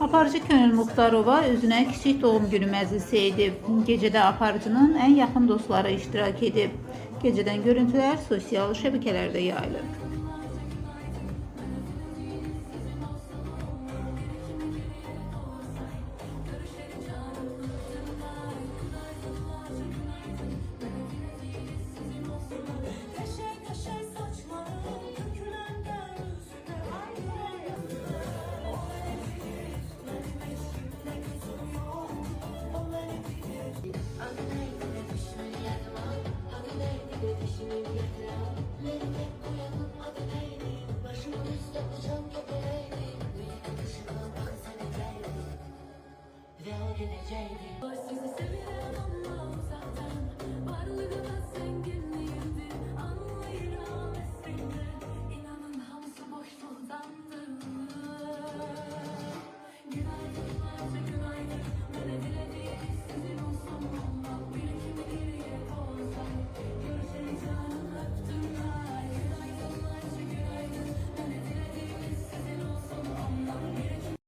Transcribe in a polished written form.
Aparıcı Könül Muxtarova özünə kiçik doğum günü məclisi edib. Gecədə aparıcının ən yaxın dostları iştirak edib. Gecədən görüntülər sosial şəbəkələrdə yayılıb. Ve o gideceğiydi.